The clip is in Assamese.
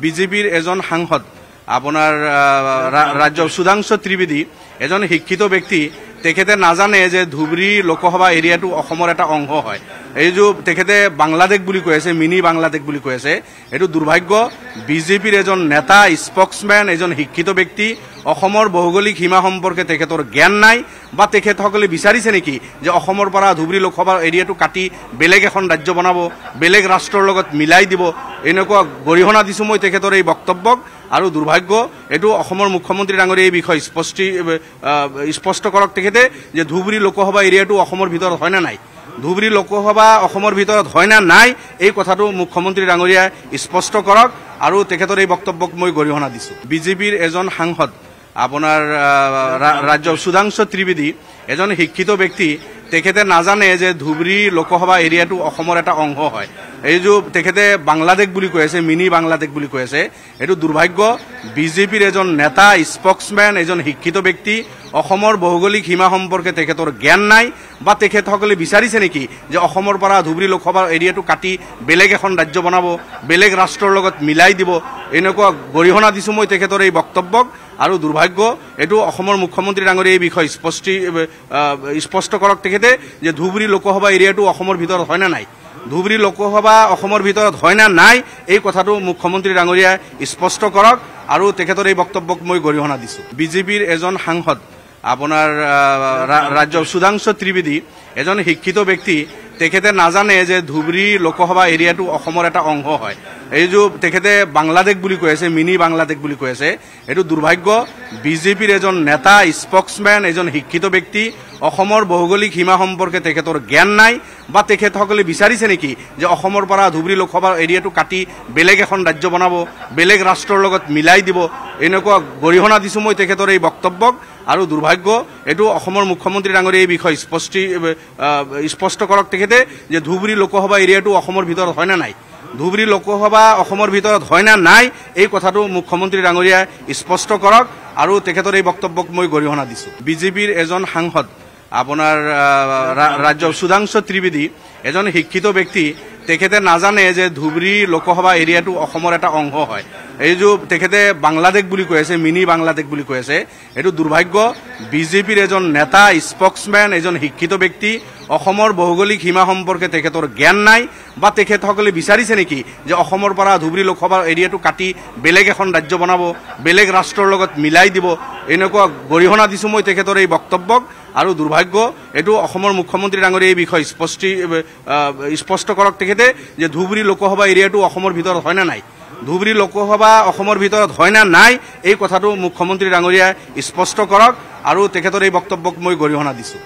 বিজেপিৰ এজন সাংসদ আপোনাৰ ৰাজ্য সুধাংশু ত্ৰিবেদী এজন শিক্ষিত ব্যক্তি তেখেতে নাজানে যে ধুবুৰী লোকসভা এৰিয়াটো অসমৰ এটা অংশ হয়। এই যে তেখেতে বাংলাদেশ বুলি কৈ আছে, মিনি বাংলাদেশ বুলি কৈ আছে, এইটো দুৰ্ভাগ্য। বিজেপিৰ এজন নেতা, স্পক্সমেন, এজন শিক্ষিত ব্যক্তি, অসমৰ ভৌগোলিক সীমা সম্পৰ্কে তেখেতৰ জ্ঞান নাই বা তেখেতসকলে বিচাৰিছে নেকি যে অসমৰ পৰা ধুবুৰী লোকসভা এৰিয়াটো কাটি বেলেগ এখন ৰাজ্য বনাব, বেলেগ ৰাষ্ট্ৰৰ লগত মিলাই দিব, এনেকুৱা গৰিহণা দিছোঁ মই তেখেতৰ এই বক্তব্যক। আৰু দুৰ্ভাগ্য, এইটো অসমৰ মুখ্যমন্ত্ৰী ডাঙৰীয়াই এই বিষয়ে স্পষ্ট কৰক তেখেতে যে ধুবুৰী লোকসভা এৰিয়াটো অসমৰ ভিতৰত হয় না নাই। ধুবুৰী লোকসভা অসমৰ ভিতৰত হয় না নাই এই কথাটো মুখ্যমন্ত্ৰী ডাঙৰীয়াই স্পষ্ট কৰক আৰু তেখেতৰ এই বক্তব্যক মই গৰিহণা দিছোঁ। বিজেপিৰ এজন সাংসদ আপোনাৰ ৰাজ্য সুধাংশু ত্ৰিবেদী এজন শিক্ষিত ব্যক্তি তেখেতে নাজানে যে ধুবুৰী লোকসভা এৰিয়াটো অসমৰ এটা অংশ হয়। এই যে তেখেতে বাংলাদেশ বুলি কৈ আছে, মিনি বাংলাদেশ বুলি কৈ আছে, এইটো দুৰ্ভাগ্য। বিজেপিৰ এজন নেতা, স্পক্সমেন, এজন শিক্ষিত ব্যক্তি, অসমৰ ভৌগোলিক সীমা সম্পৰ্কে তেখেতৰ জ্ঞান নাই বা তেখেতসকলে বিচাৰিছে নেকি যে অসমৰ পৰা ধুবুৰী লোকসভা এৰিয়াটো কাটি বেলেগ এখন ৰাজ্য বনাব, বেলেগ ৰাষ্ট্ৰৰ লগত মিলাই দিব, এনেকুৱা গৰিহণা দিছোঁ মই তেখেতৰ এই বক্তব্যক। আৰু দুৰ্ভাগ্য, এইটো অসমৰ মুখ্যমন্ত্ৰী ডাঙৰীয়াই এই বিষয়ে স্পষ্ট কৰক তেখেতে যে ধুবুৰী লোকসভা এৰিয়াটো অসমৰ ভিতৰত হয় না নাই। ধুবুৰী লোকসভা অসমৰ ভিতৰত হয় না নাই এই কথাটো মুখ্যমন্ত্ৰী ডাঙৰীয়াই স্পষ্ট কৰক আৰু তেখেতৰ এই বক্তব্যক মই গৰিহণা দিছোঁ। বিজেপিৰ এজন সাংসদ আপোনাৰ ৰাজ্য সুধাংশু ত্ৰিবেদী এজন শিক্ষিত ব্যক্তি তেখেতে নাজানে যে ধুবুৰী লোকসভা এৰিয়াটো অসমৰ এটা অংশ হয়। এই যে তেখেতে বাংলাদেশ বুলি কৈ আছে, মিনি বাংলাদেশ বুলি কৈ আছে, এইটো দুৰ্ভাগ্য। বিজেপিৰ এজন নেতা, স্পক্সমেন, এজন শিক্ষিত ব্যক্তি, অসমৰ ভৌগোলিক সীমা সম্পৰ্কে তেখেতৰ জ্ঞান নাই বা তেখেতসকলে বিচাৰিছে নেকি যে অসমৰ পৰা ধুবুৰী লোকসভা এৰিয়াটো কাটি বেলেগ এখন ৰাজ্য বনাব, বেলেগ ৰাষ্ট্ৰৰ লগত মিলাই দিব, এনেকুৱা গৰিহণা দিছোঁ মই তেখেতৰ এই বক্তব্যক। আৰু দুৰ্ভাগ্য, এইটো অসমৰ মুখ্যমন্ত্ৰী ডাঙৰীয়াই এই বিষয়ে স্পষ্ট কৰক তেখেতে যে ধুবুৰী লোকসভা এৰিয়াটো অসমৰ ভিতৰত হয় না নাই। ধুবুৰী লোকসভা অসমৰ ভিতৰত হয় না নাই এই কথাটো মুখ্যমন্ত্ৰী ডাঙৰীয়াই স্পষ্ট কৰক আৰু তেখেতৰ এই বক্তব্যক মই গৰিহণা দিছোঁ। বিজেপিৰ এজন সাংসদ আপোনাৰ ৰাজ্য সুধাংশু ত্ৰিবেদী এজন শিক্ষিত ব্যক্তি তেখেতে নাজানে যে ধুবুৰী লোকসভা এৰিয়াটো অসমৰ এটা অংশ হয়। এই যে তেখেতে বাংলাদেশ বুলি কৈ আছে, মিনি বাংলাদেশ বুলি কৈ আছে, এইটো দুৰ্ভাগ্য। বিজেপিৰ এজন নেতা, স্পক্সমেন, এজন শিক্ষিত ব্যক্তি, অসমৰ ভৌগোলিক সীমা সম্পৰ্কে তেখেতৰ জ্ঞান নাই বা তেখেতসকলে বিচাৰিছে নেকি যে অসমৰ পৰা ধুবুৰী লোকসভা এৰিয়াটো কাটি বেলেগ এখন ৰাজ্য বনাব, বেলেগ ৰাষ্ট্ৰৰ লগত মিলাই দিব, এনেকুৱা গৰিহণা দিছোঁ মই তেখেতৰ এই বক্তব্যক। আৰু দুৰ্ভাগ্য, এইটো অসমৰ মুখ্যমন্ত্ৰী ডাঙৰীয়াই এই বিষয়ে স্পষ্ট কৰক তেখেতে যে ধুবুৰী লোকসভা এৰিয়াটো অসমৰ ভিতৰত হয় না নাই। ধুবুৰী লোকসভা অসমৰ ভিতৰত হয় না নাই এই কথাটো মুখ্যমন্ত্ৰী ডাঙৰীয়াই স্পষ্ট কৰক আৰু তেখেতৰ এই বক্তব্যক মই গৰিহণা দিছোঁ।